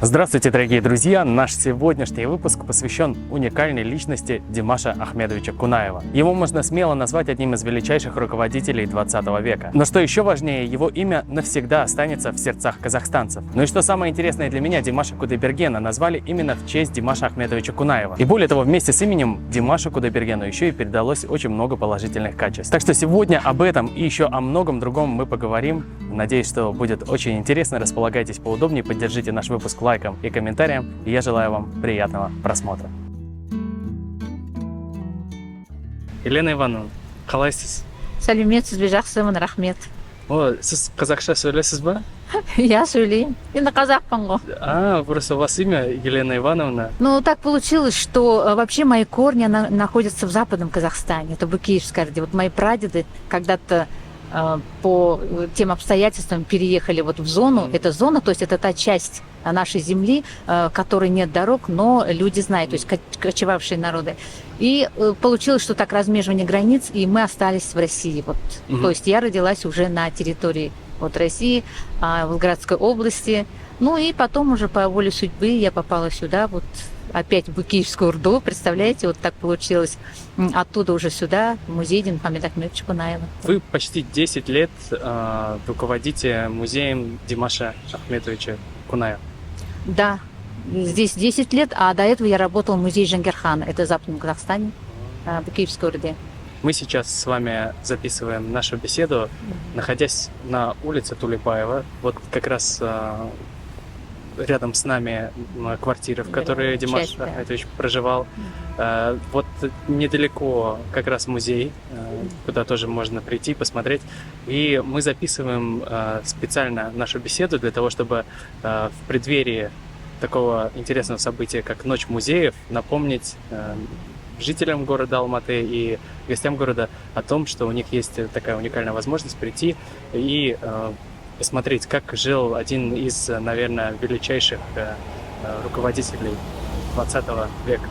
Здравствуйте, дорогие друзья! Наш сегодняшний выпуск посвящен уникальной личности Димаша Ахмедовича Кунаева. Его можно смело назвать одним из величайших руководителей 20 века. Но что еще важнее, его имя навсегда останется в сердцах казахстанцев. Ну и что самое интересное для меня, Димаша Кудайбергена назвали именно в честь Димаша Ахмедовича Кунаева. И более того, вместе с именем Димашу Кудайбергену еще и передалось очень много положительных качеств. Так что сегодня об этом и еще о многом другом мы поговорим. Надеюсь, что будет очень интересно. Располагайтесь поудобнее, поддержите наш выпуск лайком и комментарием. И я желаю вам приятного просмотра. Елена Ивановна, қалайсыз? Сәлеметсіз бе, жақсымын, рахмет. Сіз қазақша сөйлесіз ба? Я сөйлеймін. Енді қазақпын ғой. Просто у вас имя Елена Ивановна. Ну, так получилось, что вообще мои корни находятся в западном Казахстане. Это Быкеевская орда. Вот мои прадеды когда-то по тем обстоятельствам переехали вот в зону. Это зона, то есть это та часть нашей земли, которой нет дорог, но люди знают, то есть кочевавшие народы. И получилось, что так размеживание границ, и мы остались в России. Вот. То есть я родилась уже на территории России, в Волгоградской области. Ну и потом уже по воле судьбы я попала сюда, вот опять в Быкеевскую Орду, представляете, вот так получилось. Оттуда уже сюда, в музей Димухамеда Ахмедовича Кунаева. Вы почти 10 лет руководите музеем Димаша Ахмедовича Кунаева. Да, здесь 10 лет, а до этого я работала в музее Джангирхана, это в Западном Казахстане, в Быкеевской Орде. Мы сейчас с вами записываем нашу беседу, находясь на улице Тулебаева. Вот как раз рядом с нами квартира, в которой Димаш Ахмедович проживал. Вот недалеко как раз музей, куда тоже можно прийти, посмотреть. И мы записываем специально нашу беседу для того, чтобы в преддверии такого интересного события, как Ночь музеев, напомнить жителям города Алматы и гостям города о том, что у них есть такая уникальная возможность прийти и посмотреть, как жил один из, наверное, величайших руководителей 20 века.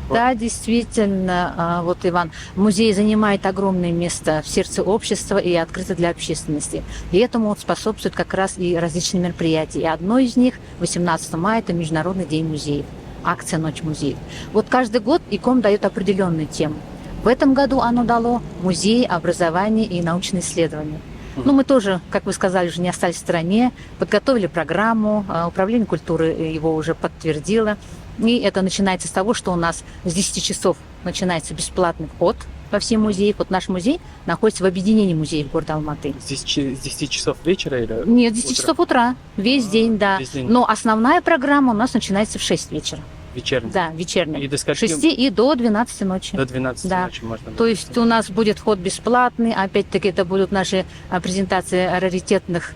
Да, действительно, вот, Иван, музей занимает огромное место в сердце общества и открыто для общественности. И этому вот способствуют как раз и различные мероприятия. И одно из них, 18 мая, это Международный день музеев, акция «Ночь музеев». Вот каждый год ИКОМ дает определенную тему. В этом году оно дало музей, образование и научные исследования. Ну, мы тоже, как вы сказали, уже не остались в стороне, подготовили программу, управление культуры его уже подтвердило. И это начинается с того, что у нас с 10 часов начинается бесплатный вход во все музеи. Вот наш музей находится в объединении музеев города Алматы. С 10 часов вечера или? Нет, с 10 часов утра, весь день, да. Весь день. Но основная программа у нас начинается в 6 вечера. Вечерний? Да, вечерний. И до скольки? 6 и до 12 ночи. До 12 да. ночи можно. То есть у нас будет вход бесплатный, опять-таки это будут наши презентации раритетных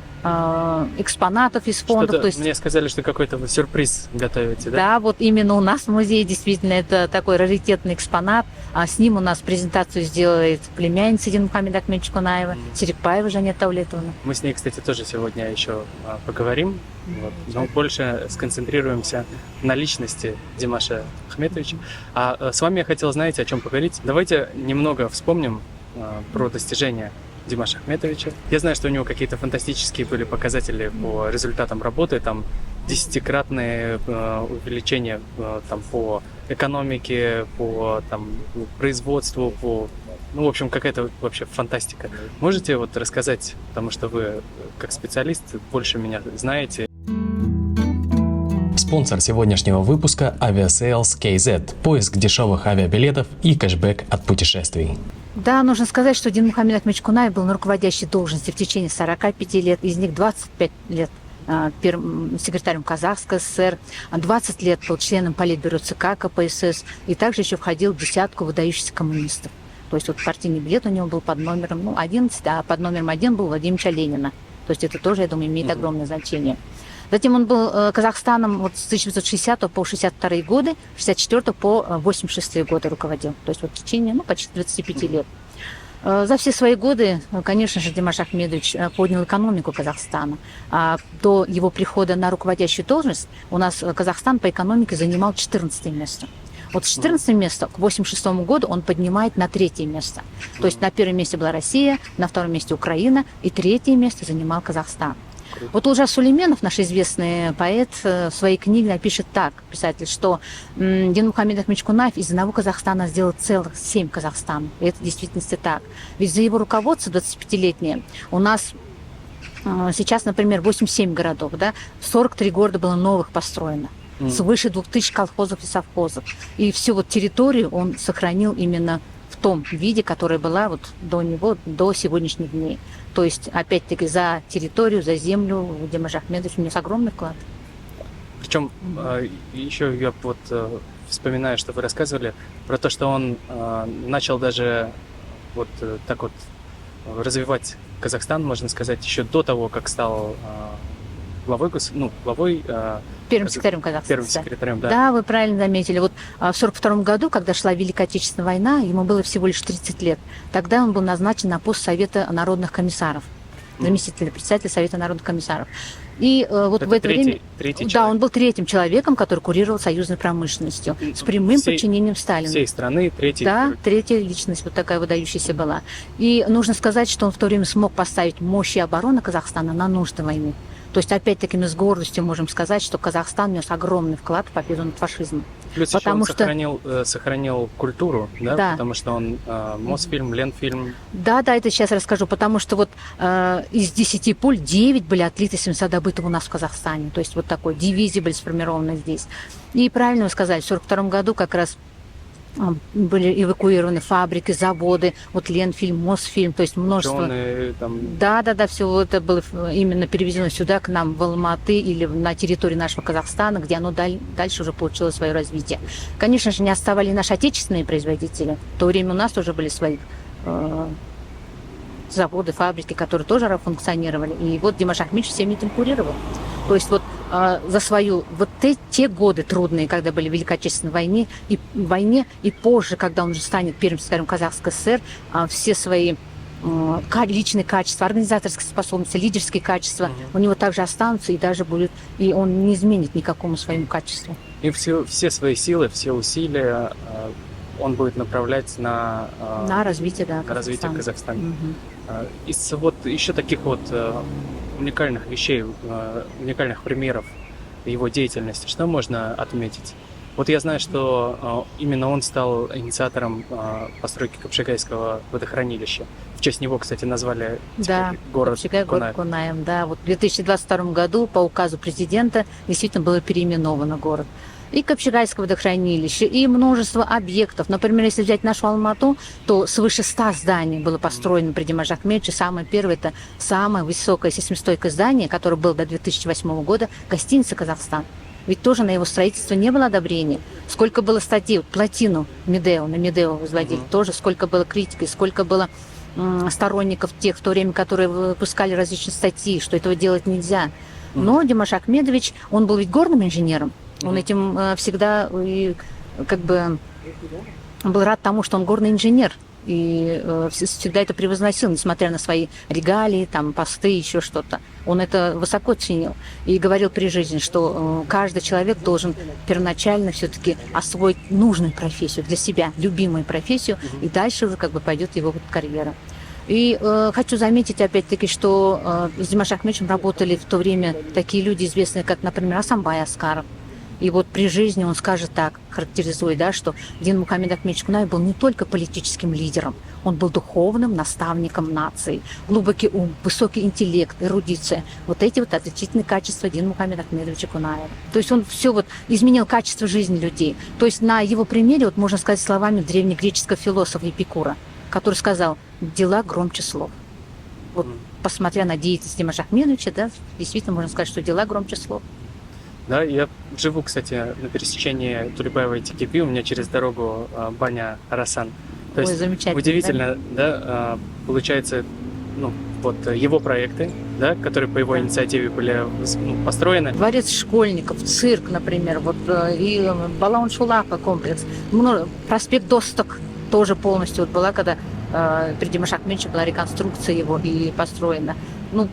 экспонатов из фонда. То есть... Мне сказали, что какой-то вы сюрприз готовите, да? Да, вот именно у нас в музее действительно это такой раритетный экспонат. А с ним у нас презентацию сделает племянница Димухамеда Ахмедовича Кунаева, Серикбаева Жанет Таулетовна. Мы с ней, кстати, тоже сегодня еще поговорим, но больше сконцентрируемся на личности Димаша Ахмедовича. А с вами я хотел, знаете, о чем поговорить? Давайте немного вспомним про достижения Димаша Ахмедовича. Я знаю, что у него какие-то фантастические были показатели по результатам работы, там 10-кратное увеличение там, по экономике, по там, производству, по... Ну, в общем, какая-то вообще фантастика. Можете вот рассказать, потому что вы, как специалист, больше меня знаете. Спонсор сегодняшнего выпуска – Aviasales KZ. Поиск дешевых авиабилетов и кэшбэк от путешествий. Да, нужно сказать, что Димухамед Ахмедович Кунаев был на руководящей должности в течение 45 лет, из них 25 лет секретарем Казахской ССР, 20 лет был членом Политбюро ЦК КПСС и также еще входил в десятку выдающихся коммунистов. То есть вот партийный билет у него был под номером 11, а под номером 1 был Владимира Ленина. То есть это тоже, я думаю, имеет огромное значение. Затем он был Казахстаном вот с 1960 по 1962 годы, с 1964 по 1986 годы руководил. То есть вот в течение почти 25 лет. За все свои годы, конечно же, Димаш Ахмедович поднял экономику Казахстана. До его прихода на руководящую должность у нас Казахстан по экономике занимал 14 место. Вот с 14 места к 1986 году он поднимает на 3 место. То есть на 1-м месте была Россия, на 2-м месте Украина, и 3-е место занимал Казахстан. Круто. Вот Ольжа Сулейменов, наш известный поэт, в своей книге напишет так, писатель, что Динмухамед Ахмедчкунаев из одного Казахстана сделал целых 7 Казахстанов. И это в действительности так. Ведь за его руководство 25-летнее у нас сейчас, например, 87 городов, да, 43 города было новых построено. Свыше 2000 колхозов и совхозов. И всю вот территорию он сохранил именно в том виде, которая была вот до него, до сегодняшних дней. То есть, опять-таки, за территорию, за землю Димаш Ахмедович внес огромный вклад. Причем еще я вот вспоминаю, что вы рассказывали про то, что он начал даже вот так вот развивать Казахстан, можно сказать, еще до того, как стал главой Первым секретарем Казахстана. Первым секретарем, да. Да, вы правильно заметили. Вот в 1942 году, когда шла Великая Отечественная война, ему было всего лишь 30 лет. Тогда он был назначен на пост Совета народных комиссаров, заместитель председателя Совета народных комиссаров. И вот это в это время... третий да, он был третьим человеком, который курировал союзной промышленностью, с прямым подчинением Сталину. Всей страны третий. Да, третья личность, вот такая выдающаяся была. И нужно сказать, что он в то время смог поставить мощь и оборону Казахстана на нужды войны. То есть, опять-таки, мы с гордостью можем сказать, что Казахстан внес огромный вклад в победу над фашизмом. Плюс еще он сохранил культуру, да? Да. Потому что он Мосфильм, Ленфильм. Да, это сейчас расскажу, потому что вот из 10 пуль 9 были отлиты добытого у нас в Казахстане. То есть вот такой дивизии были сформированы здесь. И правильно вы сказали, в 1942 году как раз были эвакуированы фабрики, заводы, вот Ленфильм, Мосфильм, то есть множество. Да, все это было именно перевезено сюда, к нам в Алматы или на территорию нашего Казахстана, где оно дальше уже получило свое развитие. Конечно же, не оставали наши отечественные производители. В то время у нас тоже были свои заводы, фабрики, которые тоже функционировали. И вот Димаш Ахмедович всем этим курировал. То есть вот за свою вот те годы трудные, когда были в Великой Отечественной войне, и позже, когда он уже станет первым секретарем Казахской ССР, все свои личные качества, организаторские способности, лидерские качества у него также останутся и даже будут, и он не изменит никакому своему качеству. И все свои силы, все усилия он будет направлять на развитие, да, развитие Казахстана. Из вот еще таких вот уникальных вещей, уникальных примеров его деятельности, что можно отметить? Вот я знаю, что именно он стал инициатором постройки Капшигайского водохранилища. В честь него, кстати, назвали город Кунаев. Да, вот в 2022 году по указу президента действительно было переименовано город. И Капшигайское водохранилище, и множество объектов. Например, если взять нашу Алмату, то свыше 100 зданий было построено при Димаше Ахмедовиче. Самое первое, это самое высокое сейсмостойкое здание, которое было до 2008 года, гостиница «Казахстан». Ведь тоже на его строительство не было одобрения. Сколько было статей, вот плотину на Медео возводили, тоже сколько было критики, сколько было сторонников тех в то время, которые выпускали различные статьи, что этого делать нельзя. Но Димаш Ахмедович, он был ведь горным инженером. Он этим всегда как бы был рад тому, что он горный инженер. И всегда это превозносил, несмотря на свои регалии, там, посты, еще что-то. Он это высоко ценил. И говорил при жизни, что каждый человек должен первоначально все-таки освоить нужную профессию для себя, любимую профессию, и дальше уже как бы пойдет его карьера. И хочу заметить, опять-таки, что с Димашем Ахмедовичем работали в то время такие люди известные, как, например, Асанбай Аскаров. И вот при жизни он скажет так, характеризуя, да, что Динмухамед Ахмедович Кунаев был не только политическим лидером, он был духовным наставником нации. Глубокий ум, высокий интеллект, эрудиция. Вот эти вот отличительные качества Динмухамеда Ахмедовича Кунаева. То есть он все вот изменил качество жизни людей. То есть на его примере, вот можно сказать словами древнегреческого философа Эпикура, который сказал: «Дела громче слов». Вот, посмотря на деятельность Димаша Ахмедовича, да, действительно можно сказать, что дела громче слов. Да, я живу, кстати, на пересечении Тулебаева и Текеби, у меня через дорогу баня Арасан. То есть замечательно, удивительно, да, получается, ну, вот его проекты, да, которые по его инициативе были построены. Дворец школьников, цирк, например, вот, и Балаун-Шулака комплекс, проспект Досток тоже полностью вот была, когда при Димаше Ахмедовиче была реконструкция его и построена. Ну,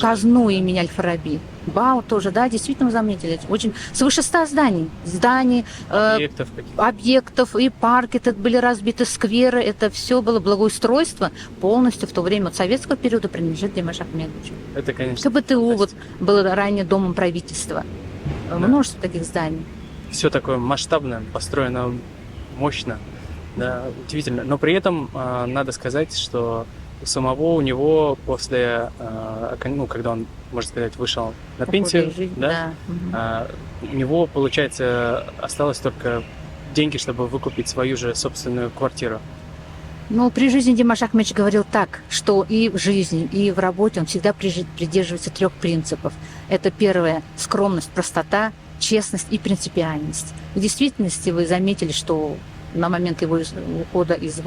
казну имени Аль-Фараби. БАУ тоже, да, действительно, вы заметили, очень свыше 100 зданий, Объектов каких-то. объектов и парки, тут были разбиты скверы, это все было благоустройство полностью в то время от советского периода принадлежит Димашу Ахмедовичу. Это, конечно, КБТУ вот было ранее домом правительства, множество таких зданий. все такое масштабное, построено мощно, да, удивительно. Но при этом надо сказать, что у него после, ну, когда он, можно сказать, вышел на пенсию, Жизнь, да, у него, получается, осталось только деньги, чтобы выкупить свою же собственную квартиру. Ну, при жизни Димаш Ахмедович говорил так, что и в жизни, и в работе он всегда придерживается 3 принципов. Это первое – скромность, простота, честность и принципиальность. В действительности вы заметили, что на момент его ухода из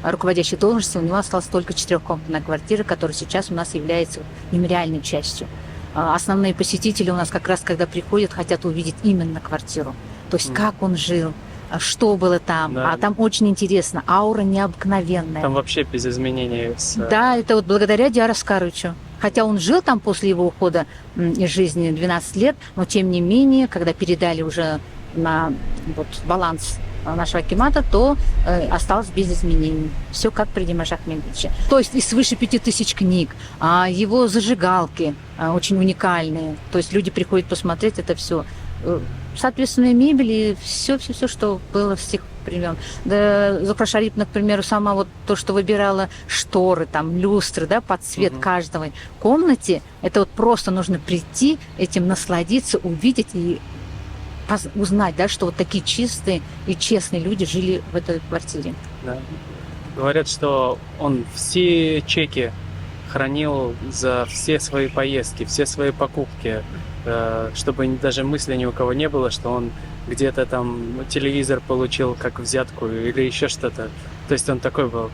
руководящей должности у него осталась только 4-комнатная квартира, которая сейчас у нас является мемориальной частью. Основные посетители у нас как раз, когда приходят, хотят увидеть именно квартиру. То есть как он жил, что было там. Да. А там очень интересно, аура необыкновенная. Там вообще без изменений. Да, это вот благодаря Диару Аскаровичу. Хотя он жил там после его ухода из жизни 12 лет, но тем не менее, когда передали уже на баланс нашего акимата, то осталось без изменений. Все как при Димаше Ахмедовиче. То есть и свыше 5000 книг, его зажигалки очень уникальные. То есть люди приходят посмотреть это все. Соответственно, мебель и все, что было с тех времен. Да, Зухра Шарипова, к примеру, сама то, что выбирала шторы, там, люстры, да, под цвет каждой комнате, это просто нужно прийти, этим насладиться, увидеть и узнать, да, что такие чистые и честные люди жили в этой квартире. Да. Говорят, что он все чеки хранил за все свои поездки, все свои покупки, чтобы даже мысли ни у кого не было, что он где-то там телевизор получил как взятку или еще что-то. То есть он такой был.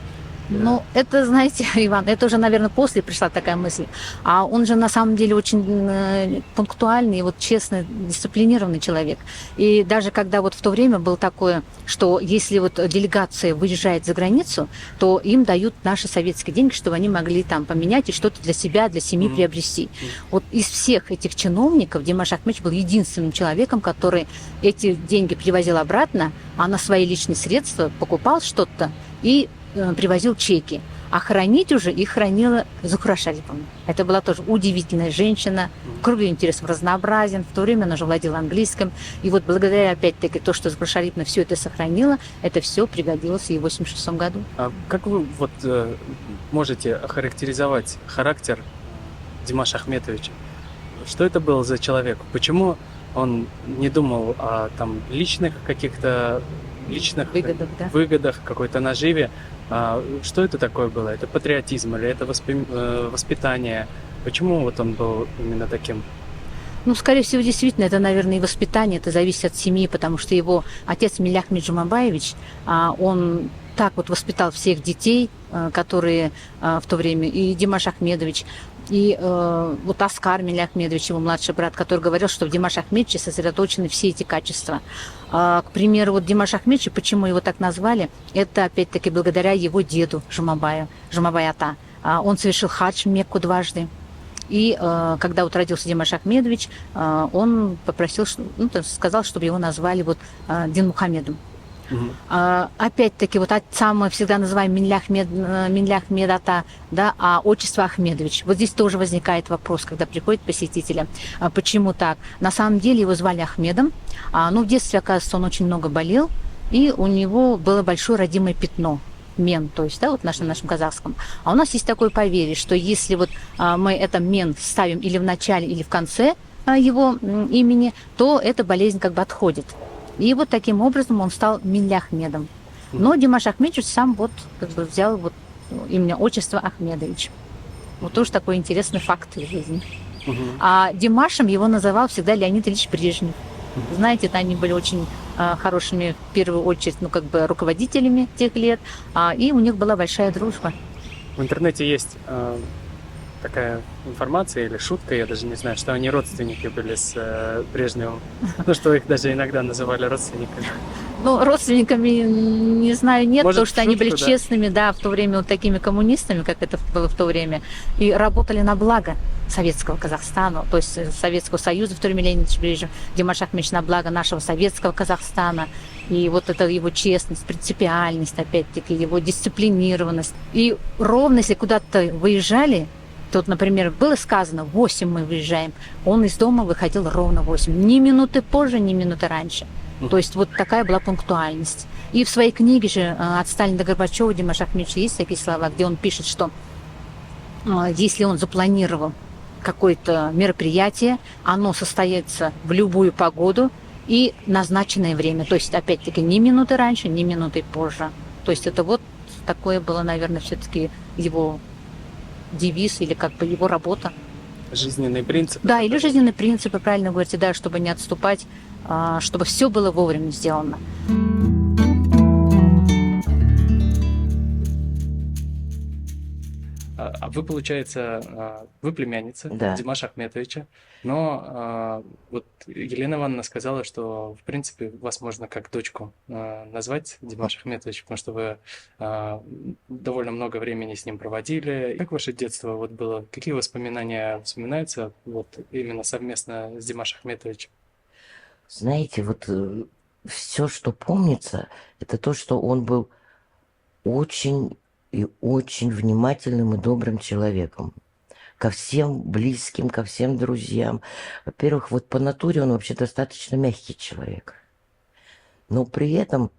Ну, это, знаете, Иван, это уже, наверное, после пришла такая мысль. А он же на самом деле очень пунктуальный, честный, дисциплинированный человек. И даже когда в то время было такое, что если делегация выезжает за границу, то им дают наши советские деньги, чтобы они могли там поменять и что-то для себя, для семьи приобрести. Из всех этих чиновников Димаш Ахмедович был единственным человеком, который эти деньги привозил обратно, а на свои личные средства покупал что-то и привозил чеки. А хранить уже их хранила Зухра Шариповна. Это была тоже удивительная женщина, круглый интересом разнообразен. В то время она уже владела английским. И благодаря, опять-таки, то, что Зухра Шариповна все это сохранила, это все пригодилось ей в 1986 году. А как вы можете охарактеризовать характер Димаша Ахмедовича? Что это был за человек? Почему он не думал о личных каких-то выгодах, какой-то наживе? Что это такое было? Это патриотизм или это воспитание? Почему он был именно таким? Ну, скорее всего, действительно, это, наверное, и воспитание, это зависит от семьи, потому что его отец Милли Ахмед Жумабаевич, он так воспитал всех детей, которые в то время, и Димаш Ахмедович, и Аскар Милли Ахмедович, его младший брат, который говорил, что в Димаше Ахмедовиче сосредоточены все эти качества. К примеру, Димаш Ахмедович, почему его так назвали, это опять-таки благодаря его деду Жумабай Ата. Он совершил хадж в Мекку дважды. И когда родился Димаш Ахмедович, он попросил, сказал, чтобы его назвали Дин Мухаммедом. Опять-таки, отца мы всегда называем Минли Ахмед Ата, да, а отчество Ахмедович. Здесь тоже возникает вопрос, когда приходят посетители, почему так? На самом деле его звали Ахмедом, но в детстве, оказывается, он очень много болел, и у него было большое родимое пятно. Мен, то есть, да, на нашем казахском. А у нас есть такое поверье, что если мы это мен ставим или в начале, или в конце его имени, то эта болезнь отходит. И таким образом он стал Минли Ахмедом. Но Димаш Ахмедович сам взял имя, отчество Ахмедович. Тоже такой интересный факт из жизни. А Димашем его называл всегда Леонид Ильич Брежнев. Знаете, они были очень хорошими, в первую очередь, руководителями тех лет, и у них была большая дружба. В интернете есть такая информация или шутка, я даже не знаю, что они родственники были с Брежневым. Что их даже иногда называли родственниками. Ну, родственниками, не знаю, нет, Может, потому что они были шутку, да? честными, да, в то время вот такими коммунистами, как это было в то время, и работали на благо советского Казахстана, то есть Советского Союза в то время Ленин Ильич, Димаш Ахмедович на благо нашего советского Казахстана. И вот это его честность, принципиальность, опять-таки, его дисциплинированность. И ровно, если куда-то выезжали, тут, например, было сказано, 8 мы выезжаем, он из дома выходил ровно 8. Ни минуты позже, ни минуты раньше. То есть вот такая была пунктуальность. И в своей книге же «От Сталина до Горбачева» Димаш Ахмедович есть такие слова, где он пишет, что если он запланировал какое-то мероприятие, оно состоится в любую погоду и назначенное время. То есть, опять-таки, ни минуты раньше, ни минуты позже. То есть это вот такое было, наверное, все-таки его девиз или как бы его работа. Жизненный принцип. Да, или жизненные принципы, правильно говорите, да, чтобы не отступать, чтобы все было вовремя сделано. А вы, получается, вы племянница Да. Димаша Ахметовича, но вот Елена Ивановна сказала, что, в принципе, вас можно как дочку назвать Димаш Ахметович, потому что вы довольно много времени с ним проводили. Как ваше детство вот было? Какие воспоминания вспоминаются вот именно совместно с Димашем Ахметовичем? Знаете, вот все, что помнится, это то, что он был очень и очень внимательным и добрым человеком. Ко всем близким, ко всем друзьям. Во-первых, вот по натуре он вообще достаточно мягкий человек. Но при этом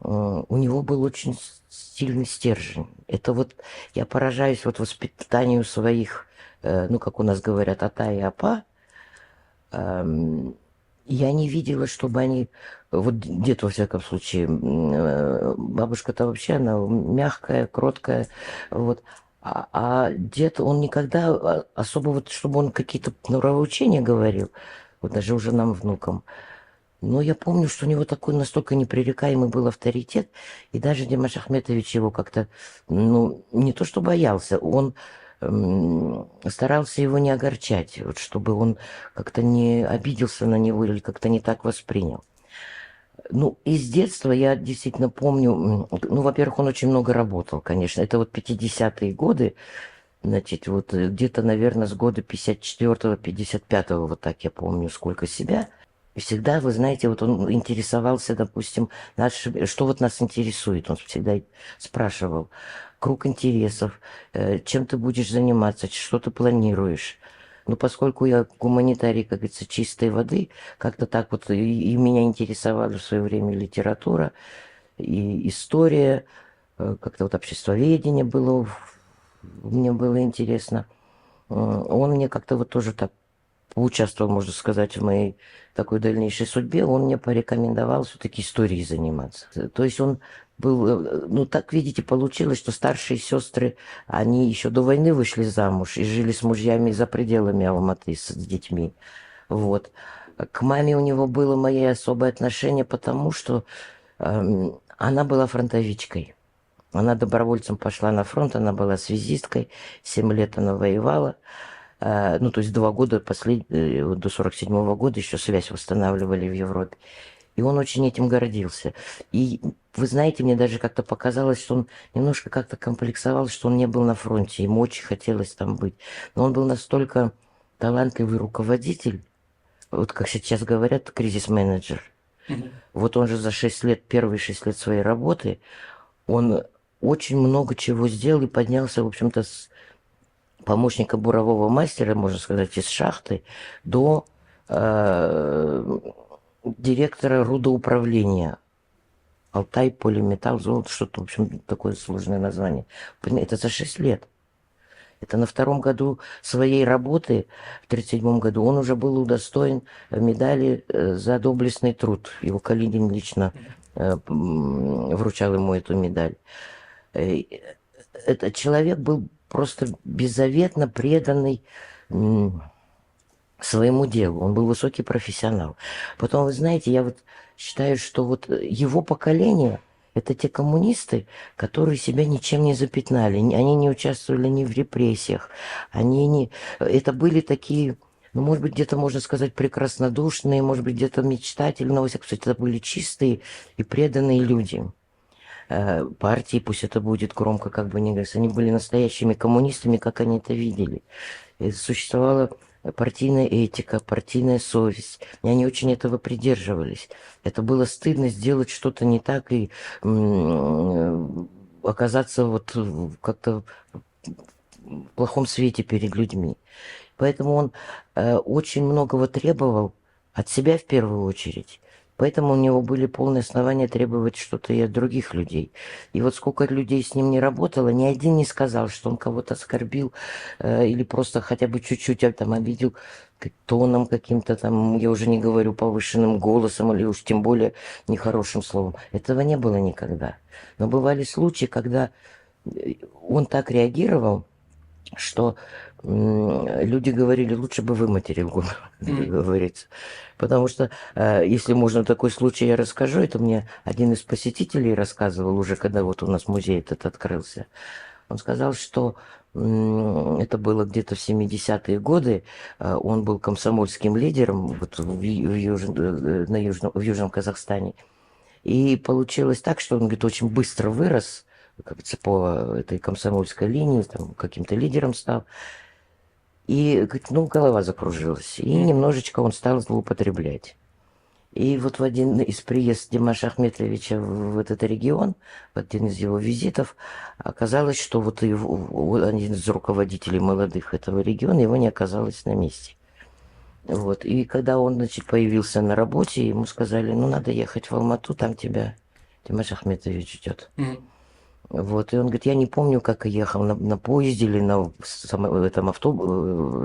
у него был очень сильный стержень. Это вот я поражаюсь вот воспитанию своих, ну, как у нас говорят, ата и апа. Я не видела, чтобы они... Вот дед, во всяком случае, бабушка-то вообще, она мягкая, кроткая, вот. А дед, он никогда особо вот, чтобы он какие-то нравоучения говорил, вот даже уже нам, внукам. Но я помню, что у него такой настолько непререкаемый был авторитет, и даже Димаш Ахметович его как-то, ну, не то что боялся, он старался его не огорчать, вот, чтобы он как-то не обиделся на него или как-то не так воспринял. Ну, из детства я действительно помню, ну, во-первых, он очень много работал, конечно. Это вот 50-е годы, значит, вот где-то, наверное, с года 54-го, 55-го, вот так я помню, сколько себя. И всегда, вы знаете, вот он интересовался, допустим, что вот нас интересует. Он всегда спрашивал круг интересов, чем ты будешь заниматься, что ты планируешь. Ну, поскольку я гуманитарий, как говорится, чистой воды, как-то так вот и меня интересовали в свое время литература, и история, как-то вот обществоведение было, мне было интересно. Он мне как-то вот тоже так поучаствовал, можно сказать, в моей такой дальнейшей судьбе. Он мне порекомендовал все-таки историей заниматься. То есть он был, ну так, видите, получилось, что старшие сестры, они еще до войны вышли замуж и жили с мужьями за пределами Алматы с детьми. Вот. К маме у него было мое особое отношение, потому что она была фронтовичкой. Она добровольцем пошла на фронт, она была связисткой, 7 лет она воевала. Ну, то есть 2 года, до 47-го года еще связь восстанавливали в Европе. И он очень этим гордился. И вы знаете, мне даже как-то показалось, что он немножко как-то комплексовал, что он не был на фронте. Ему очень хотелось там быть. Но он был настолько талантливый руководитель, вот как сейчас говорят, кризис-менеджер. Вот он же за 6 лет, первые 6 лет своей работы, он очень много чего сделал и поднялся, в общем-то, с помощника бурового мастера, можно сказать, из шахты, до директора рудоуправления. Алтай, полиметалл, золото, что-то, в общем, такое сложное название. Это за 6 лет. Это на 2-м году своей работы, в 1937 году, он уже был удостоен медали за доблестный труд. Его Калинин лично вручал ему эту медаль. Этот человек был просто беззаветно преданный своему делу. Он был высокий профессионал. Потом, вы знаете, я вот считаю, что вот его поколение – это те коммунисты, которые себя ничем не запятнали. Они не участвовали ни в репрессиях. Это были такие ну, может быть, где-то, можно сказать, прекраснодушные, может быть, где-то мечтатели, но, во всяком случае, это были чистые и преданные люди. Партии, пусть это будет громко, как бы ни говорится, они были настоящими коммунистами, как они это видели. И существовала партийная этика, партийная совесть. И они очень этого придерживались. Это было стыдно сделать что-то не так и оказаться вот как-то в плохом свете перед людьми. Поэтому он очень многого требовал от себя в первую очередь. Поэтому у него были полные основания требовать что-то и от других людей. И вот сколько людей с ним не работало, ни один не сказал, что он кого-то оскорбил или просто хотя бы чуть-чуть там обидел тоном каким-то там, я уже не говорю повышенным голосом или уж тем более нехорошим словом. Этого не было никогда. Но бывали случаи, когда он так реагировал, что люди говорили, лучше бы выматерил, как говорится. Потому что, если можно такой случай я расскажу, это мне один из посетителей рассказывал уже, когда вот у нас музей этот открылся. Он сказал, что это было где-то в 70-е годы, он был комсомольским лидером вот в Южном Казахстане. И получилось так, что он, говорит, очень быстро вырос, как говорится, по этой комсомольской линии, там, каким-то лидером стал. И, говорит, ну, голова закружилась. И немножечко он стал злоупотреблять. И вот в один из приездов Димаша Ахметовича в этот регион, в один из его визитов, оказалось, что вот один из руководителей молодых этого региона, его не оказалось на месте. Вот. И когда он, значит, появился на работе, ему сказали, ну, надо ехать в Алмату, там тебя Димаш Ахметович ждет. Вот, и он говорит, я не помню, как я ехал, на поезде или на этом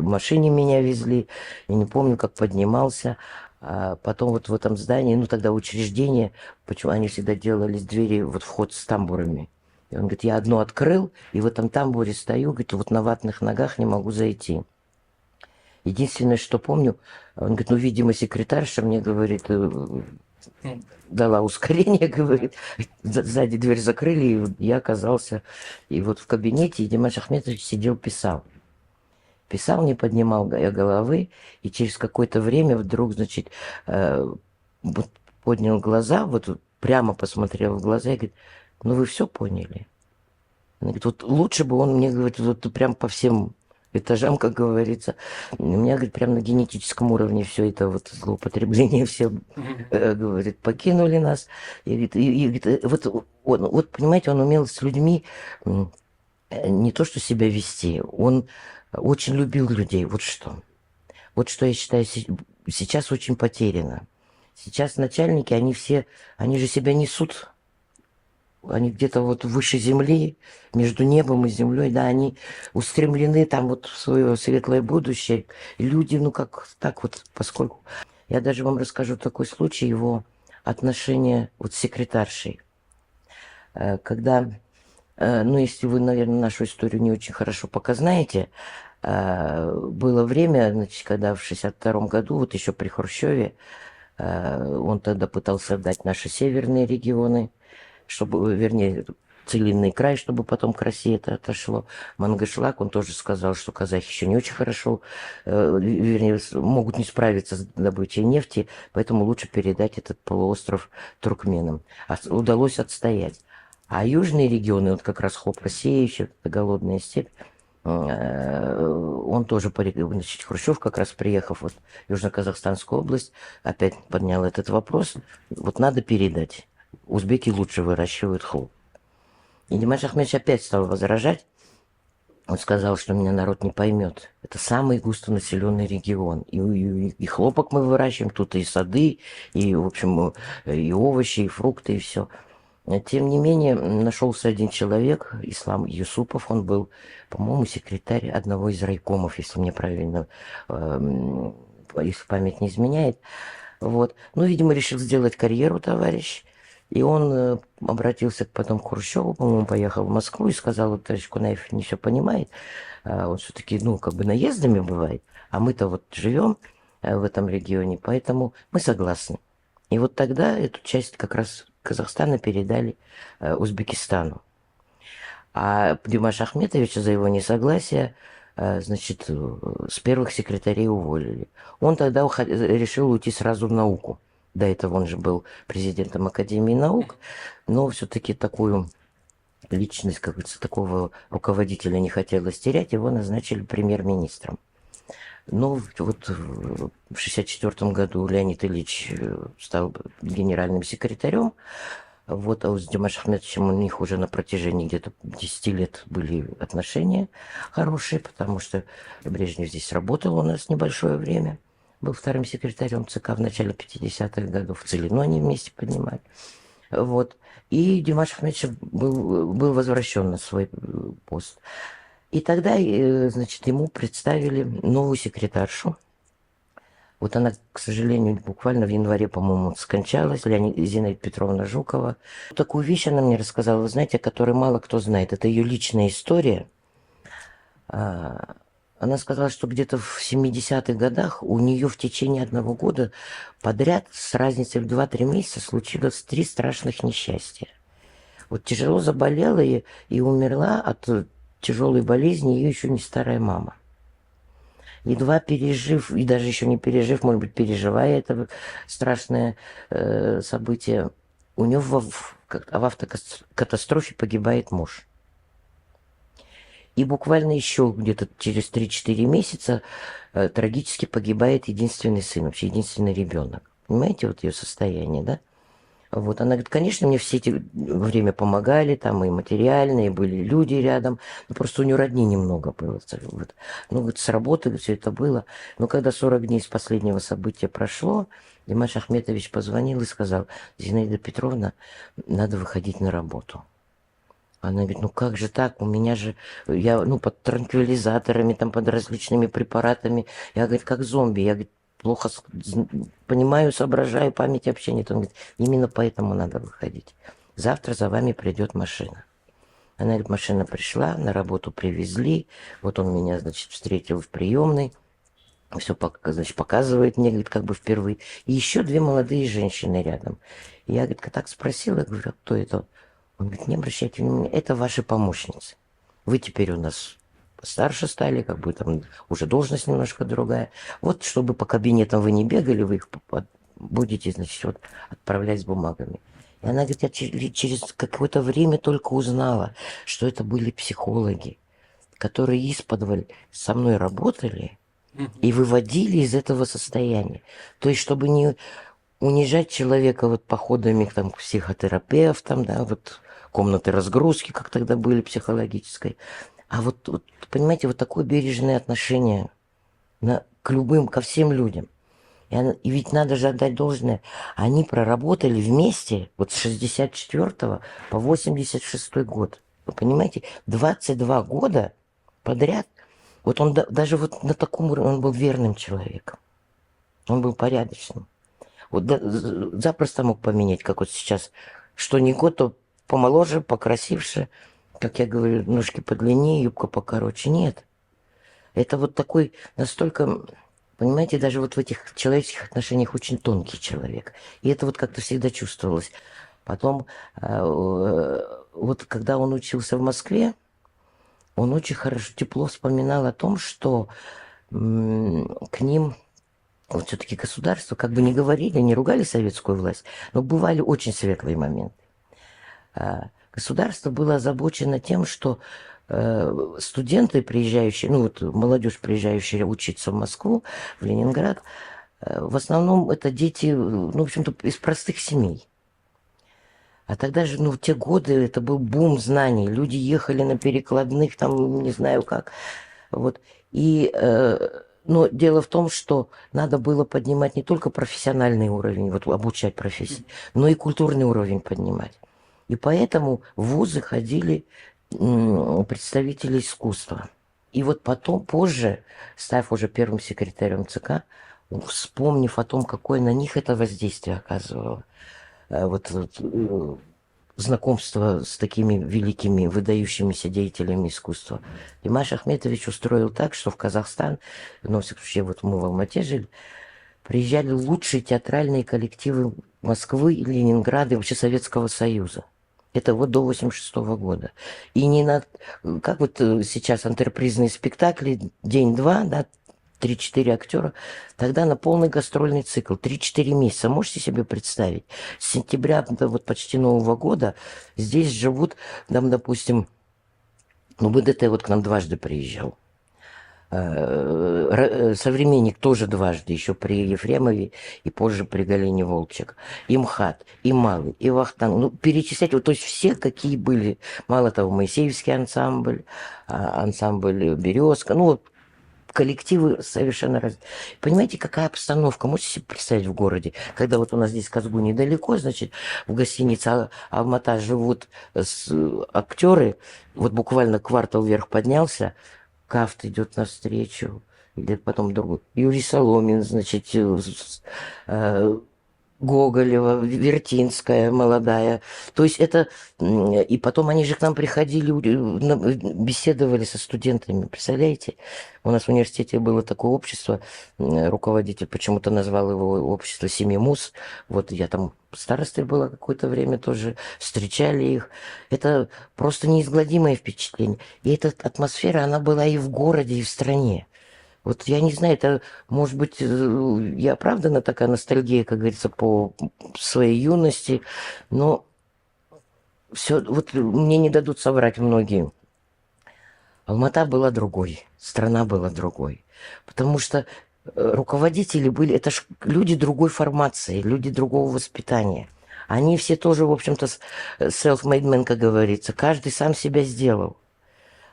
машине меня везли, я не помню, как поднимался. А потом вот в этом здании, ну тогда учреждение, почему они всегда делали двери, вот вход с тамбурами. И он говорит, я одно открыл, и в этом тамбуре стою, говорит, вот на ватных ногах не могу зайти. Единственное, что помню, он говорит, ну, видимо, секретарша мне говорит, дала ускорение, говорит, сзади дверь закрыли, и я оказался и вот в кабинете, и Димаш Ахметович сидел, писал. Писал, не поднимал головы, и через какое-то время вдруг, значит, вот поднял глаза, вот прямо посмотрел в глаза и говорит, ну вы все поняли? Он говорит, вот лучше бы он мне, говорит, вот прям по всем этажам, как говорится. У меня, говорит, прям на генетическом уровне все это вот злоупотребление, все, говорит, покинули нас. И, говорит, говорит, вот, понимаете, он умел с людьми не то что себя вести, он очень любил людей, вот что. Вот что я считаю сейчас очень потеряно. Сейчас начальники, они же себя несут. Они где-то вот выше земли, между небом и землей, да, они устремлены там вот в свое светлое будущее. И люди, ну как так вот, поскольку... Я даже вам расскажу такой случай, его отношения вот с секретаршей. Когда, ну если вы, наверное, нашу историю не очень хорошо пока знаете, было время, значит, когда в 62-м году, вот еще при Хрущеве, он тогда пытался отдать наши северные регионы, чтобы, вернее, Целинный край, чтобы потом к России это отошло. Мангышлак, он тоже сказал, что казахи еще не очень хорошо, вернее, могут не справиться с добычей нефти, поэтому лучше передать этот полуостров туркменам. Удалось отстоять. А южные регионы, вот как раз хлопосеющие, голодная степь, он тоже, значит, Хрущев как раз приехав вот в Южно-Казахстанскую область, опять поднял этот вопрос, вот надо передать. Узбеки лучше выращивают хлоп. И Димаш Ахметович опять стал возражать. Он сказал, что меня народ не поймет. Это самый густонаселенный регион. И хлопок мы выращиваем, тут и сады, и, в общем, и овощи, и фрукты, и все. Тем не менее, нашелся один человек, Ислам Юсупов, он был, по-моему, секретарь одного из райкомов, если мне правильно, если память не изменяет. Вот. Ну, видимо, решил сделать карьеру товарищ. И он обратился потом к Хрущеву, по-моему, поехал в Москву и сказал, вот товарищ Кунаев не все понимает, он все-таки, ну, как бы наездами бывает, а мы-то вот живем в этом регионе, поэтому мы согласны. И вот тогда эту часть как раз Казахстана передали Узбекистану. А Димаш Ахметович за его несогласие значит, с первых секретарей уволили. Он тогда решил уйти сразу в науку. До этого он же был президентом Академии наук, но все-таки такую личность, как говорится, такого руководителя не хотелось терять, его назначили премьер-министром. Но вот в 1964 году Леонид Ильич стал генеральным секретарем. Вот, а с Димашем Ахметовичем у них уже на протяжении где-то 10 лет были отношения хорошие, потому что Брежнев здесь работал у нас небольшое время. Был вторым секретарем ЦК в начале 50-х годов. В Целино они вместе поднимали. Вот. И Димаш Ахметович был возвращен на свой пост. И тогда, значит, ему представили новую секретаршу. Вот она, к сожалению, буквально в январе, по-моему, скончалась, Зинаида Петровна Жукова. Такую вещь она мне рассказала, вы знаете, о которой мало кто знает. Это ее личная история. Она сказала, что где-то в 70-х годах у нее в течение одного года подряд с разницей в 2-3 месяца случилось 3 страшных несчастья. Вот тяжело заболела и умерла от тяжелой болезни ее еще не старая мама. Едва пережив, и даже еще не пережив, может быть, переживая это страшное событие, у нее в автокатастрофе погибает муж. И буквально еще где-то через 3-4 месяца трагически погибает единственный сын, вообще единственный ребенок. Понимаете, вот ее состояние, да? Вот, она говорит, конечно, мне все эти время помогали, там и материально, и были люди рядом, но просто у нее родни немного было. Вот. Ну, вот с работы все это было. Но когда 40 дней с последнего события прошло, Димаш Ахметович позвонил и сказал, Зинаида Петровна, надо выходить на работу. Она говорит, ну как же так, у меня же, я, ну, под транквилизаторами, там, под различными препаратами, я, говорит, как зомби, я, говорит, плохо понимаю, соображаю, памяти вообще нет. Он говорит, именно поэтому надо выходить. Завтра за вами придет машина. Она говорит, машина пришла, на работу привезли, вот он меня, значит, встретил в приемной, все, значит, показывает мне, говорит, как бы впервые. И еще 2 молодые женщины рядом. И я, говорит, так спросила, говорю, а кто это? Он говорит, не обращайте внимания, это ваши помощницы. Вы теперь у нас старше стали, как бы там уже должность немножко другая. Вот, чтобы по кабинетам вы не бегали, вы их будете, значит, вот отправлять с бумагами. И она говорит, я через какое-то время только узнала, что это были психологи, которые исподволь со мной работали и выводили из этого состояния. То есть, чтобы не унижать человека вот походами там, к психотерапевтам, да, вот комнаты разгрузки, как тогда были, психологической. А вот понимаете, вот такое бережное отношение к любым, ко всем людям. И ведь надо же отдать должное. Они проработали вместе вот с 64 по 86 год. Вы понимаете, 22 года подряд. Вот он даже вот на таком уровне, он был верным человеком. Он был порядочным. Вот запросто мог поменять, как вот сейчас, что не год, то помоложе, покрасивше, как я говорю, ножки подлиннее, юбка покороче. Нет. Это вот такой настолько, понимаете, даже вот в этих человеческих отношениях очень тонкий человек. И это вот как-то всегда чувствовалось. Потом, вот когда он учился в Москве, он очень хорошо, тепло вспоминал о том, что к ним... Вот все-таки государство, как бы не говорили, не ругали советскую власть, но бывали очень светлые моменты. Государство было озабочено тем, что студенты, приезжающие, ну вот молодежь, приезжающая учиться в Москву, в Ленинград, в основном это дети, ну, в общем-то, из простых семей. А тогда же, ну, в те годы это был бум знаний. Люди ехали на перекладных, там, не знаю как. Вот. Но дело в том, что надо было поднимать не только профессиональный уровень, вот обучать профессии, но и культурный уровень поднимать. И поэтому в вузы ходили представители искусства. И вот потом, позже, став уже первым секретарем ЦК, вспомнив о том, какое на них это воздействие оказывало, знакомство с такими великими, выдающимися деятелями искусства. Димаш Ахметович устроил так, что в Казахстан, ну, вообще, вот мы в Алмате жили, приезжали лучшие театральные коллективы Москвы, Ленинграда и вообще Советского Союза. Это вот до 86 года. И не на... Как вот сейчас антрепризные спектакли, день-два, да, 3-4 актера, тогда на полный гастрольный цикл, 3-4 месяца. Можете себе представить? С сентября до вот почти Нового года здесь живут, там, допустим, ну, БДТ вот к нам дважды приезжал. Современник тоже дважды, еще при Ефремове и позже при Галине Волчек. И МХАТ, и Малый, и Вахтанг. Ну, перечислять, вот, то есть все, какие были. Мало того, Моисеевский ансамбль, ансамбль «Березка». Ну, вот коллективы совершенно разные. Понимаете, какая обстановка? Можете себе представить в городе, когда вот у нас здесь Казгу недалеко, значит, в гостинице Алмата живут актеры, вот буквально квартал вверх поднялся, Кафт идет навстречу, или потом другой. Юрий Соломин, значит, Гоголева, Вертинская молодая. То есть это... И потом они же к нам приходили, беседовали со студентами. Представляете? У нас в университете было такое общество, руководитель почему-то назвал его общество «Семи муз». Вот я там старостой была какое-то время тоже, встречали их. Это просто неизгладимое впечатление. И эта атмосфера, она была и в городе, и в стране. Вот я не знаю, это, может быть, и оправдана такая ностальгия, как говорится, по своей юности, но все, вот мне не дадут соврать многие. Алмата была другой, страна была другой, потому что руководители были, это ж люди другой формации, люди другого воспитания. Они все тоже, в общем-то, self-made men, как говорится, каждый сам себя сделал.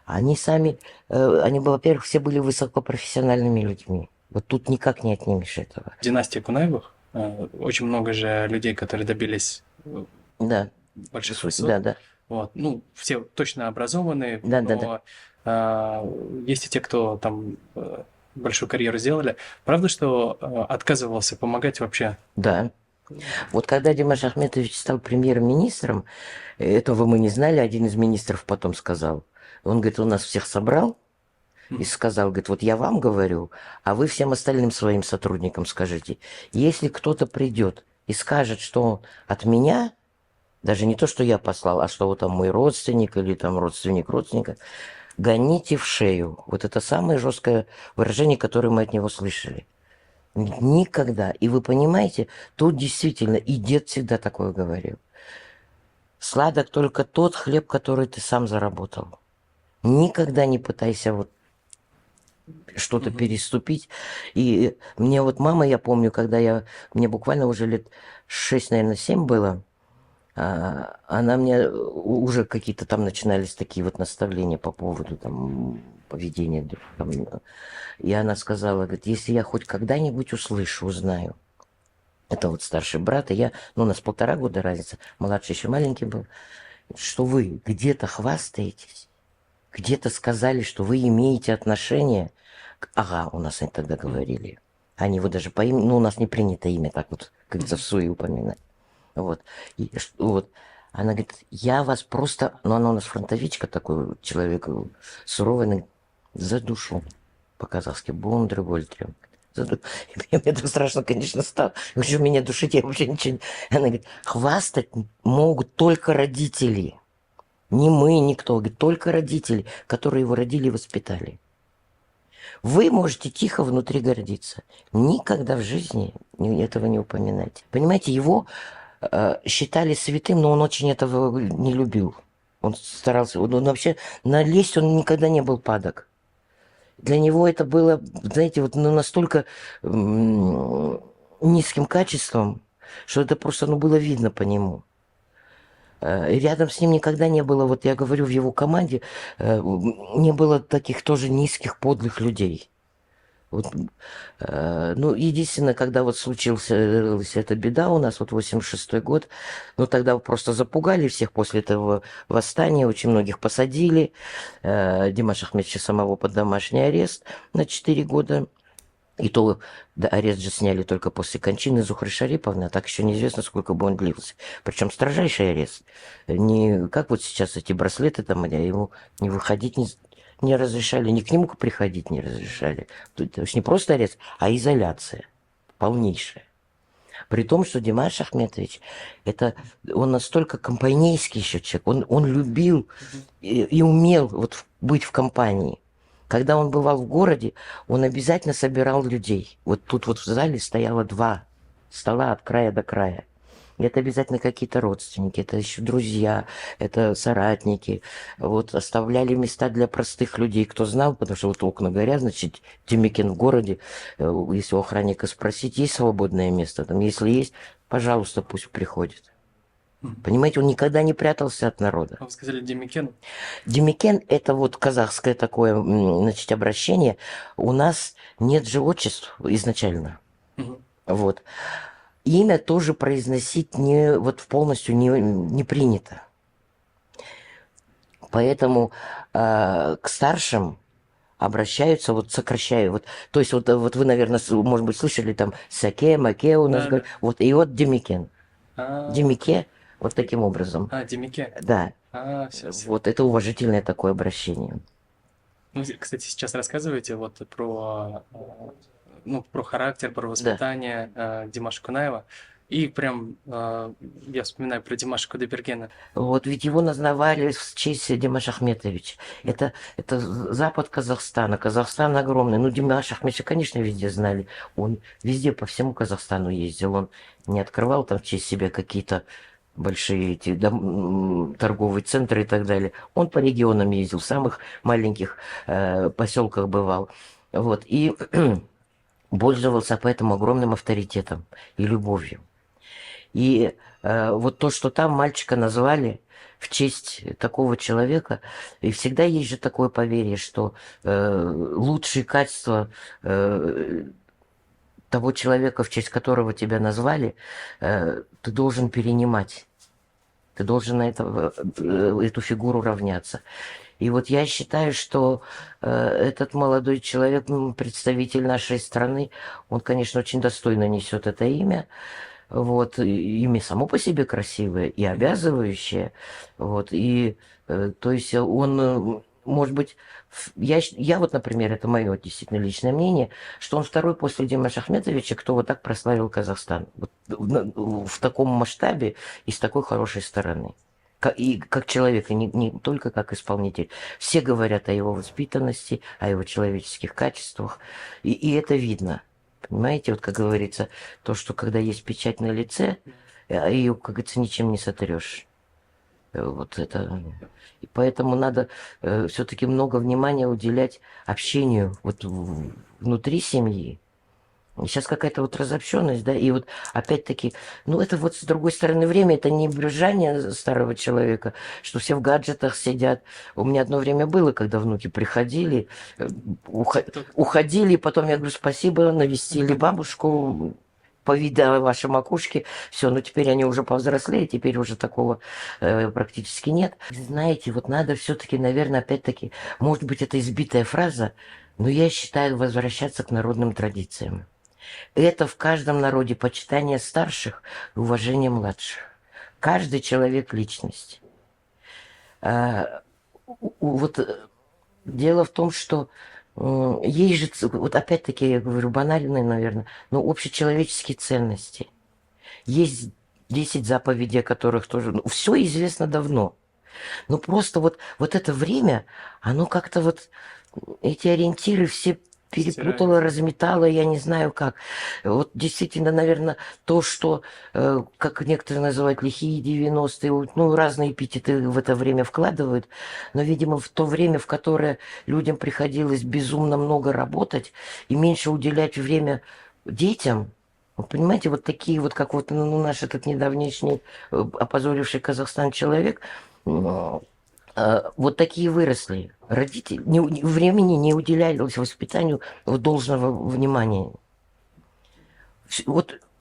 Они сами, они, во-первых, все были высокопрофессиональными людьми. Вот тут никак не отнимешь этого. Династия Кунаевых, очень много же людей, которые добились Да, больших высот. да, да. Вот. Ну, все точно образованные, Да, да, но есть и те, кто там большую карьеру сделали. Правда, что отказывался помогать вообще? Да. Вот когда Димаш Ахметович стал премьер-министром, этого мы не знали, один из министров потом сказал. Он, говорит, он нас всех собрал и сказал, говорит, вот я вам говорю, а вы всем остальным своим сотрудникам скажите, если кто-то придет и скажет, что он от меня, даже не то, что я послал, а что вот там мой родственник или там родственник родственника, гоните в шею. Вот это самое жесткое выражение, которое мы от него слышали. Никогда. И вы понимаете, тут действительно, и дед всегда такое говорил. Сладок только тот хлеб, который ты сам заработал. Никогда не пытайся вот что-то переступить. И мне вот мама, я помню, когда мне буквально уже лет 6, наверное, 7 было, она мне уже какие-то там начинались такие вот наставления по поводу там поведения. Там, и она сказала, говорит, если я хоть когда-нибудь услышу, узнаю, это вот старший брат, и я, ну, у нас 1,5 года разница, младший еще маленький был, что вы где-то хвастаетесь, где-то сказали, что вы имеете отношение к... Ага, у нас они тогда говорили. Они вот даже по имени... Ну, у нас не принято имя так вот, как говорится, в суе упоминать. Вот. И вот. Она говорит, я вас просто... Ну, она у нас фронтовичка такой, человек суровый, она говорит, за душу. По-казахски. Бондры, вольтрем. Мне это страшно, конечно, стало. Что меня душить, я вообще ничего не... Она говорит, хвастать могут только родители. Не мы, никто. Говорит, только родители, которые его родили и воспитали. Вы можете тихо внутри гордиться. Никогда в жизни этого не упоминайте. Понимаете, его считали святым, но он очень этого не любил. Он старался... Он вообще налезть он никогда не был падок. Для него это было, знаете, вот ну, настолько низким качеством, что это просто было видно по нему. Рядом с ним никогда не было, вот я говорю, в его команде не было таких тоже низких, подлых людей. Вот, ну, единственное, когда вот случилась эта беда у нас, вот 86-й год, ну, тогда просто запугали всех после этого восстания, очень многих посадили. Димаша Ахметовича самого под домашний арест на 4 года. И то да, арест же сняли только после кончины Зухры Шариповны, а так еще неизвестно, сколько бы он длился. Причем строжайший арест. Не как вот сейчас эти браслеты там, ему не выходить не разрешали, ни к нему приходить не разрешали. То есть не просто арест, а изоляция полнейшая. При том, что Димаш Ахметович, он настолько компанейский еще человек, он любил и умел быть в компании. Когда он бывал в городе, он обязательно собирал людей. Вот тут вот в зале стояло 2 стола от края до края. И это обязательно какие-то родственники, это еще друзья, это соратники. Вот оставляли места для простых людей, кто знал, потому что вот окна горят, значит, Демикин в городе, если у охранника спросить, есть свободное место, там, если есть, пожалуйста, пусть приходит. Понимаете, он никогда не прятался от народа. А вы сказали Демикен? Демикен – это вот казахское такое, значит, обращение. У нас нет же отчеств изначально. Вот. Имя тоже произносить полностью не принято. Поэтому к старшим обращаются, сокращая. То есть вы, наверное, может быть, слышали там Саке, Маке у нас Да, говорят. Вот, и вот Демикен. А, Демике вот таким образом. Демике. Да. Все. Вот это уважительное такое обращение. Ну, кстати, сейчас рассказываете про характер, про воспитание Димаша Кунаева. И прям я вспоминаю про Димаша Кудайбергена. Вот ведь его назвали в честь Димаша Ахметовича. Это запад Казахстана. Казахстан огромный. Ну, Димаш Ахметовича, конечно, везде знали. Он везде по всему Казахстану ездил. Он не открывал там в честь себя какие-то большие торговые центры и так далее. Он по регионам ездил, в самых маленьких поселках бывал. Вот. И пользовался поэтому огромным авторитетом и любовью. И вот то, что там мальчика назвали в честь такого человека, и всегда есть же такое поверье, что лучшие качества того человека, в честь которого тебя назвали, ты должен перенимать. Ты должен на эту фигуру равняться. И вот я считаю, что этот молодой человек, представитель нашей страны, он, конечно, очень достойно несет это имя. Вот, имя само по себе красивое и обязывающее. Вот, то есть он, может быть, я вот, например, это мое действительно личное мнение, что он второй после Димаша Ахметовича, кто вот так прославил Казахстан. Вот, в таком масштабе и с такой хорошей стороны. И как человек, и не только как исполнитель. Все говорят о его воспитанности, о его человеческих качествах, и это видно. Понимаете, вот как говорится, то, что когда есть печать на лице, ее, как говорится, ничем не сотрешь. Вот это. И поэтому надо все-таки много внимания уделять общению внутри семьи. Сейчас какая-то разобщенность, да, и вот опять-таки, это с другой стороны время, это не брюзжание старого человека, что все в гаджетах сидят. У меня одно время было, когда внуки приходили, уходили, и потом я говорю, спасибо, навестили бабушку, повидала ваши макушки, все, теперь они уже повзрослели, теперь уже такого практически нет. Знаете, надо все-таки, наверное, опять-таки, может быть, это избитая фраза, но я считаю возвращаться к народным традициям. Это в каждом народе почитание старших и уважение младших. Каждый человек – личность. Дело в том, что есть же, опять-таки, я говорю, банальные, наверное, но общечеловеческие ценности. Есть 10 заповедей, о которых тоже… все известно давно. Но просто это время, оно как-то эти ориентиры все перепутала, разметала, я не знаю как. Действительно, наверное, то, что, как некоторые называют, лихие 90-е, разные эпитеты в это время вкладывают, но, видимо, в то время, в которое людям приходилось безумно много работать и меньше уделять время детям, понимаете, такие как наш этот недавнешний опозоривший Казахстан человек, такие выросли. Родители времени не уделялось воспитанию должного внимания.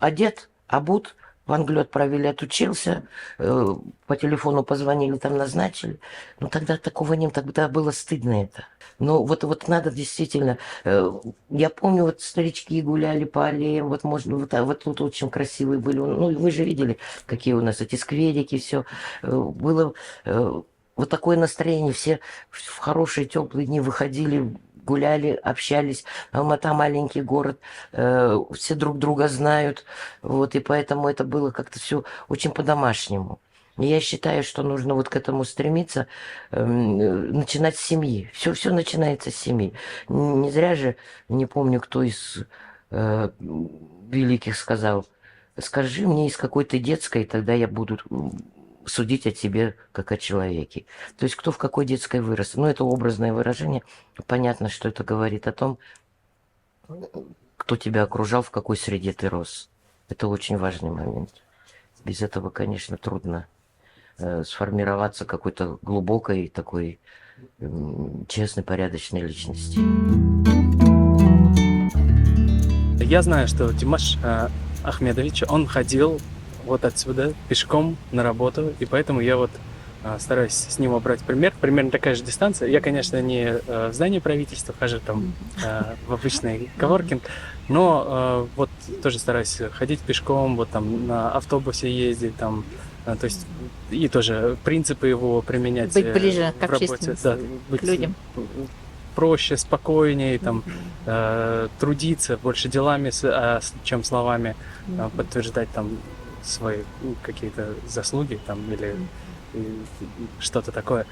Одет, обут, в Англию отправили, отучился, по телефону позвонили, там назначили. Тогда такого не было, тогда было стыдно это. Но надо действительно... Я помню, старички гуляли по аллеям, тут очень красивые были. Вы же видели, какие у нас эти скверики, все. Было... такое настроение, все в хорошие теплые дни выходили гуляли, общались. Алмата маленький город, все друг друга знают, вот, и поэтому это было как-то все очень по-домашнему. И я считаю, что нужно вот к этому стремиться, начинать с семьи. Все начинается с семьи. Не зря же, не помню, кто из великих сказал: скажи мне, из какой ты детской, тогда я буду судить о тебе как о человеке. То есть кто в какой детской вырос. Ну, это образное выражение. Понятно, что это говорит о том, кто тебя окружал, в какой среде ты рос. Это очень важный момент. Без этого, конечно, трудно сформироваться какой-то глубокой, такой честной, порядочной личности. Я знаю, что Димаш Ахмедович, он ходил вот отсюда пешком на работу, и поэтому я вот стараюсь с него брать пример. Примерно такая же дистанция. Я, конечно, не в здании правительства хожу, там в обычный коворкинг, но вот тоже стараюсь ходить пешком, вот там на автобусе ездить, там, то есть и тоже принципы его применять Быть ближе в к работе, общественности, да, быть к людям. проще, спокойнее, там, трудиться больше делами, чем словами, подтверждать там свои какие-то заслуги там или что-то такое.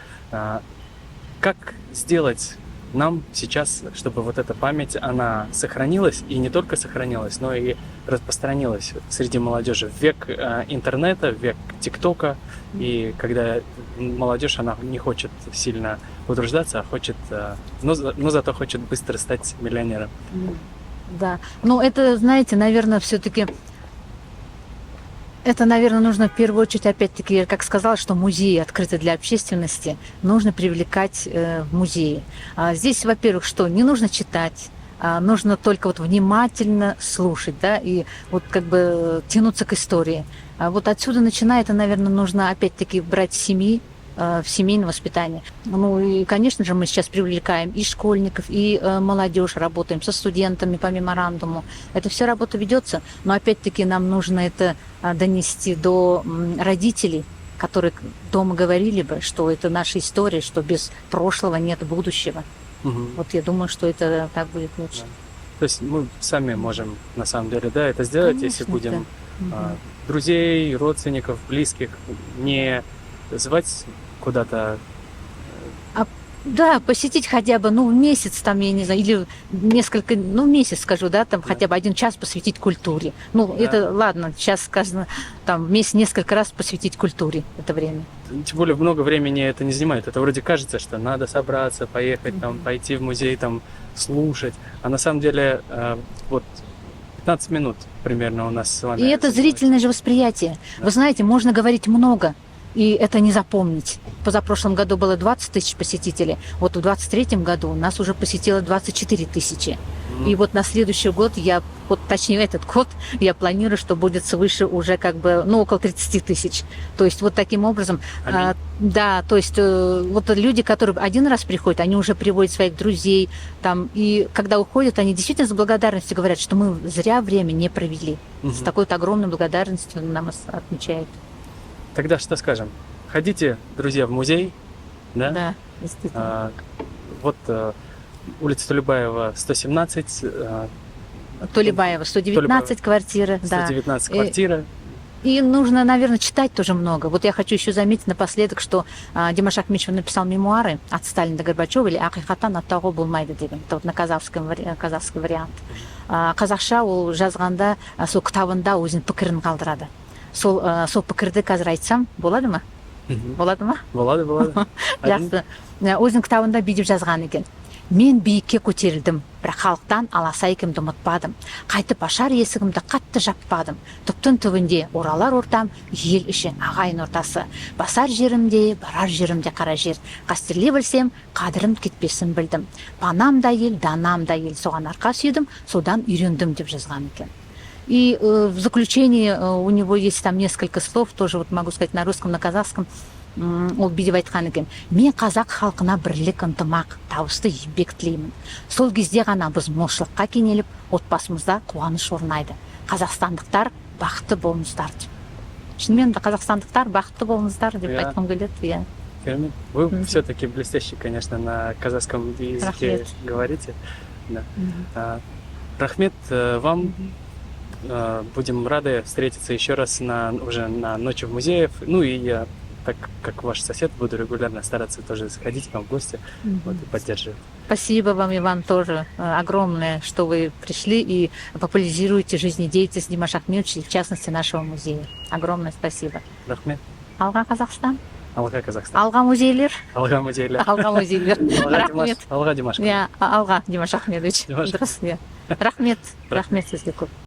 Как сделать нам сейчас, чтобы вот эта память, она сохранилась, и не только сохранилась, но и распространилась среди молодежи в век интернета, в век ТикТока, и когда молодежь, она не хочет сильно утруждаться, а хочет, но зато хочет быстро стать миллионером. Да, ну это, знаете, наверное, все-таки это, наверное, нужно в первую очередь, опять-таки, я как сказала, что музеи открыты для общественности, нужно привлекать в музеи. Здесь, во-первых, что не нужно читать, нужно только вот внимательно слушать, да, и вот как бы тянуться к истории. Вот отсюда начиная, это, наверное, нужно опять-таки брать с семьи, в семейное воспитание. Ну и, конечно же, мы сейчас привлекаем и школьников, и молодежь, работаем со студентами по меморандуму. Это вся работа ведется, но опять-таки нам нужно это донести до родителей, которые дома говорили бы, что это наша история, что без прошлого нет будущего. Угу. Вот я думаю, что это так будет лучше. Да. То есть мы сами можем, на самом деле, да, это сделать, Конечно, если будем да. друзей, родственников, близких не звать куда-то. Да, посетить хотя бы, ну, месяц там, я не знаю, или несколько, ну, месяц, скажу, да, там хотя бы 1 час посвятить культуре. Ну, Да. это, ладно, сейчас сказано, там, в месяц несколько раз посвятить культуре это время. Тем более много времени это не занимает. Это вроде кажется, что надо собраться, поехать, там, пойти в музей, там, слушать. А на самом деле, вот 15 минут примерно у нас с вами. И это зрительное же восприятие. Да. Вы знаете, можно говорить много, и это не запомнить. Позапрошлом году было 20 тысяч посетителей, вот в 23-м году нас уже посетило 24 тысячи. И вот на следующий год точнее этот год, я планирую, что будет свыше уже как бы, ну, около 30 тысяч. То есть вот таким образом, да, то есть вот люди, которые 1 раз приходят, они уже приводят своих друзей, там, и когда уходят, они действительно с благодарностью говорят, что мы зря время не провели. С такой огромной благодарностью нам отмечают. Тогда что скажем? Ходите, друзья, в музей, да? Да, действительно. Вот улица Тулебаева, 117. Тулебаева, 119 квартира. 119 да. квартира. И нужно, наверное, читать тоже много. Вот я хочу еще заметить напоследок, что Димаш Ахмедович написал мемуары от Сталина до Горбачева, или «Ақиқаттан аттауға болмайды» деген. Это вот на казахский вариант. Қазақша ол жазғанда сол кітабында өзінің пікірін қалдырады. Сол пікірді қазір айтсам, болады ма? Болады ма? Болады. Жақсы. Өзінің кітабында бүйтіп жазған екен. Мен биікке көтерілдім, бірақ халықтан аласайкімді ұмытпадым. Қайтып ашар есігімді қатты жаппадым. Түптің түбінде оралар ортам, ел үшін ағайын ортасы. Басар жерімде, барар жерімде қара жер. Қастерлей білсем, қадірім кетпесін білдім. Панам да ел, данам да ел. Соған арқа сүйдім, содан үйрендім деп жазған екен. И в заключении у него есть там несколько слов, тоже вот могу сказать на русском, на казахском. Ол бүйтіп айтқан екен: мен қазақ халқына бірлік, ынтымақ, табысты еңбек тілеймін. Сол кезде ғана біз молшылыққа кенеліп, отбасымызда қуаныш орнайды. Қазақстандықтар бақытты болыңыздар деп. Шынымен де қазақстандықтар бақытты болыңыздар деп айтқым келеді. Керемет. Вы Мгм. все-таки блестяще, конечно, на казахском языке Рахмет. говорите. Да. Мгм. Рахмет вам. Мгм. Будем рады встретиться еще раз уже на Ночи в музеях. Ну и я, так как ваш сосед, буду регулярно стараться тоже заходить к вам в гости вот, и поддерживать. Спасибо вам, Иван, тоже огромное, что вы пришли и популяризируете жизнедеятельность Димаша Ахметовича, и в частности нашего музея. Огромное спасибо. Рахмет. Алға Қазақстан, Алға Казахстан. алға музейлер, Алға музейлер. алға музейлер. Рахмет. Алға Димаш. Алға Димаш Ахметович. Димаш. Дұрыс, иә. Рахмет. Рахмет сізге көп.